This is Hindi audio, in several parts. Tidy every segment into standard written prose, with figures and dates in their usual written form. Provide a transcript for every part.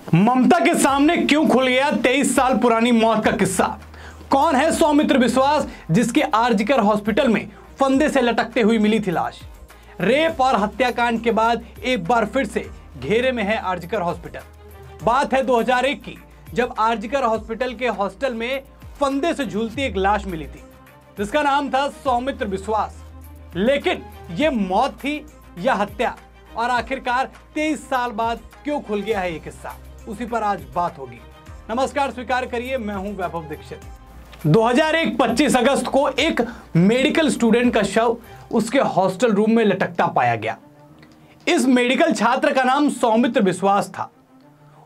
ममता के सामने क्यों खुल गया 23 साल पुरानी मौत का किस्सा। कौन है सौमित्र विश्वास जिसके आरजीकर हॉस्पिटल में फंदे से लटकते हुई मिली थी लाश। रेप और हत्याकांड के बाद एक बार फिर से घेरे में है आरजीकर हॉस्पिटल। बात है 2001 की, जब आरजीकर हॉस्पिटल के हॉस्टल में फंदे से झूलती एक लाश मिली थी जिसका नाम था सौमित्र विश्वास। लेकिन यह मौत थी या हत्या, और आखिरकार 23 साल बाद क्यों खुल गया है ये किस्सा, उसी पर आज बात होगी। नमस्कार, स्वीकार करिए, मैं हूं वैभव दीक्षित। 2001 25 अगस्त को एक मेडिकल स्टूडेंट का शव उसके हॉस्टल रूम में लटकता पाया गया। इस मेडिकल छात्र का नाम सौमित्र विश्वास था।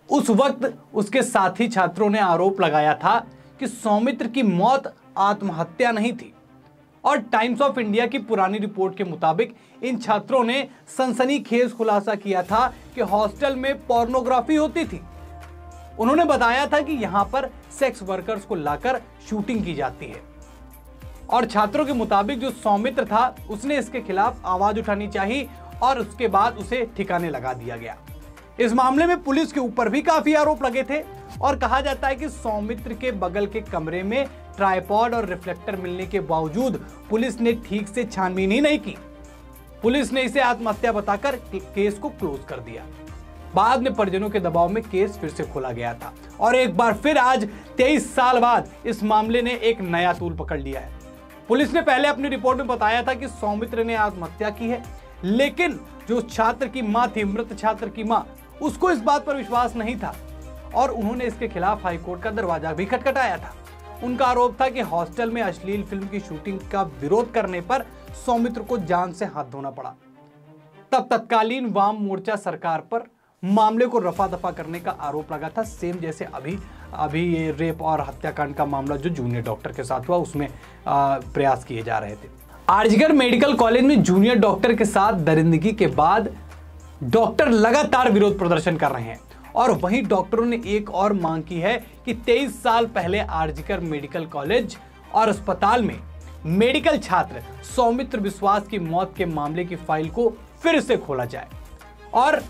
उस वक्त उसके साथी छात्रों ने आरोप लगाया था कि सौमित्र की मौत आत्महत्या नहीं थी, और टाइम्स ऑफ इंडिया की पुरानी रिपोर्ट के मुताबिक इन छात्रों ने सनसनीखेज खुलासा किया था कि हॉस्टल में पोर्नोग्राफी होती थी। उन्होंने बताया था कि यहां पर सेक्स वर्कर्स को लाकर शूटिंग की जाती है, और छात्रों के मुताबिक जो सौमित्र था उसने इसके खिलाफ आवाज उठानी चाहिए और उसके बाद उसे ठिकाने लगा दिया गया। इस मामले में पुलिस के ऊपर भी काफी आरोप लगे थे, और कहा जाता है कि सौमित्र के बगल के कमरे में ट्राइपॉड और रिफ्लेक्टर मिलने के बावजूद पुलिस ने ठीक से छानबीन ही नहीं की। पुलिस ने इसे आत्महत्या बताकर केस को क्लोज कर दिया। बाद में परिजनों के दबाव में केस फिर से खोला गया था, और एक बार फिर आज 23 साल बाद इस मामले ने एक नया तूल पकड़ लिया है। पुलिस ने पहले अपनी रिपोर्ट में बताया था कि सौमित्र ने आत्महत्या की है, लेकिन जो छात्र की मां थी, मृत छात्र की मां, उसको इस बात पर विश्वास नहीं था, और उन्होंने इसके खिलाफ हाईकोर्ट का दरवाजा भी खटखटाया था। उनका आरोप था कि हॉस्टल में अश्लील फिल्म की शूटिंग का विरोध करने पर सौमित्र को जान से हाथ धोना पड़ा। तब तत्कालीन वाम मोर्चा सरकार पर मामले को रफा दफा करने का आरोप लगा था, सेम जैसे अभी ये रेप और हत्याकांड का मामला जो जूनियर डॉक्टर के साथ हुआ उसमें प्रयास किए जा रहे थे। आरजीकर मेडिकल कॉलेज में जूनियर डॉक्टर के साथ दरिंदगी के बाद डॉक्टर लगातार विरोध प्रदर्शन कर रहे हैं, और वहीं डॉक्टरों ने एक और मांग की है कि 23 साल पहले आरजीकर मेडिकल कॉलेज और अस्पताल में मेडिकल छात्र सौमित्र विश्वास की मौत के मामले की फाइल को फिर से खोला जाए। और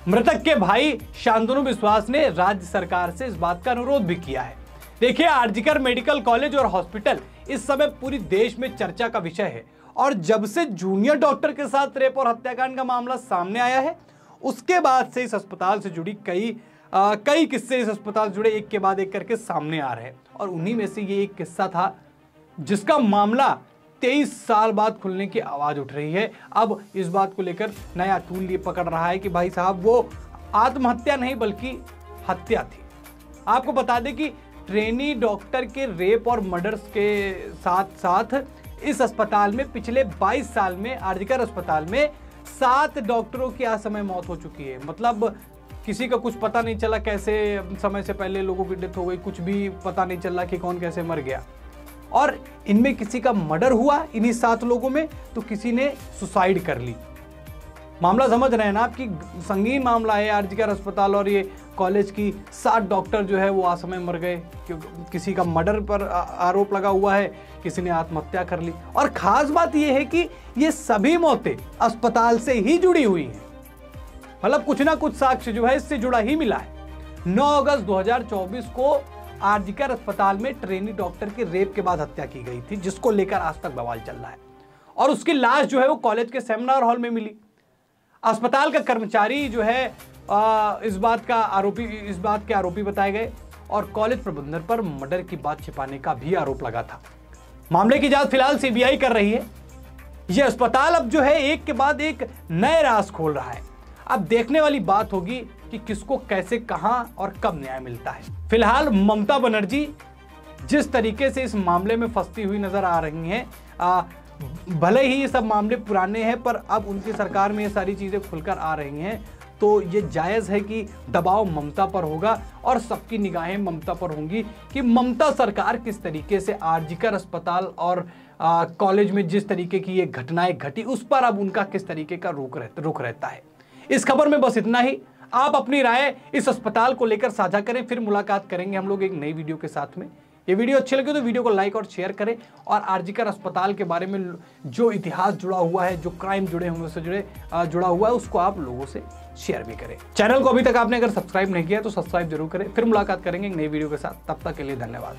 मृतक के भाई शांतनु विश्वास ने राज्य सरकार से इस बात का अनुरोध भी किया है। देखिए, आरजीकर मेडिकल कॉलेज और हॉस्पिटल इस समय पूरी देश में चर्चा का विषय है, और जब से जूनियर डॉक्टर के साथ रेप और हत्याकांड का मामला सामने आया है, उसके बाद से इस अस्पताल से जुड़ी कई किस्से इस अस्पताल से जुड़े एक के बाद एक करके सामने आ रहे हैं, और उन्हीं में से ये एक किस्सा था जिसका मामला 23 साल बाद खुलने की आवाज उठ रही है। अब इस बात को लेकर नया तूल ये पकड़ रहा है कि भाई साहब वो आत्महत्या नहीं बल्कि हत्या थी। आपको बता दें कि ट्रेनी डॉक्टर के रेप और मर्डर्स के साथ साथ इस अस्पताल में पिछले 22 साल में आरजीकर अस्पताल में 7 डॉक्टरों की असमय मौत हो चुकी है। मतलब किसी का कुछ पता नहीं चला, कैसे समय से पहले लोगों की डेथ हो गई, कुछ भी पता नहीं चला कि कौन कैसे मर गया। और इनमें किसी का मर्डर हुआ इन्हीं 7 लोगों में, तो किसी ने सुसाइड कर ली। मामला समझ रहे हैं ना आपकी, संगीन मामला है। आरजीकर अस्पताल और ये कॉलेज की 7 डॉक्टर जो है वो असमय मर गए, किसी का मर्डर पर आरोप लगा हुआ है, किसी ने आत्महत्या कर ली। और खास बात यह है कि ये सभी मौतें अस्पताल से ही जुड़ी हुई हैं, मतलब कुछ ना कुछ साक्ष्य जो है इससे जुड़ा ही मिला है। 9 अगस्त 2024 को आरजीकर अस्पताल में ट्रेनी डॉक्टर के रेप के बाद हत्या की गई थी, जिसको लेकर आज तक बवाल चल रहा है, और उसकी लाश जो है वो कॉलेज के सेमिनार हॉल में मिली। अस्पताल का कर्मचारी जो है इस बात के आरोपी बताए गए, और कॉलेज प्रबंधन पर मर्डर की बात छिपाने का भी आरोप लगा था। मामले की जांच फिलहाल सीबीआई कर रही है। यह अस्पताल अब जो है एक के बाद एक नए राज खोल रहा है। अब देखने वाली बात होगी कि किसको कैसे, कहां और कब न्याय मिलता है। फिलहाल ममता बनर्जी जिस तरीके से इस मामले में फंसती हुई नजर आ रही हैं, भले ही ये सब मामले पुराने हैं, पर अब उनकी सरकार में ये सारी चीजें खुलकर आ रही हैं, तो ये जायज है कि दबाव ममता पर होगा, और सबकी निगाहें ममता पर होंगी कि ममता सरकार किस तरीके से आरजीकर अस्पताल और कॉलेज में जिस तरीके की ये घटनाएं घटी उस पर अब उनका किस तरीके का रुख रहता है। इस खबर में बस इतना ही। आप अपनी राय इस अस्पताल को लेकर साझा करें, फिर मुलाकात करेंगे हम लोग एक नई वीडियो के साथ में। ये वीडियो अच्छी लगी तो वीडियो को लाइक और शेयर करें और आरजीकर अस्पताल के बारे में जो इतिहास जुड़ा हुआ है, जो क्राइम जुड़े हुए से जुड़ा हुआ है, उसको आप लोगों से शेयर भी करें। चैनल को अभी तक आपने अगर सब्सक्राइब नहीं किया तो सब्सक्राइब जरूर करें। फिर मुलाकात करेंगे एक नई वीडियो के साथ, तब तक के लिए धन्यवाद।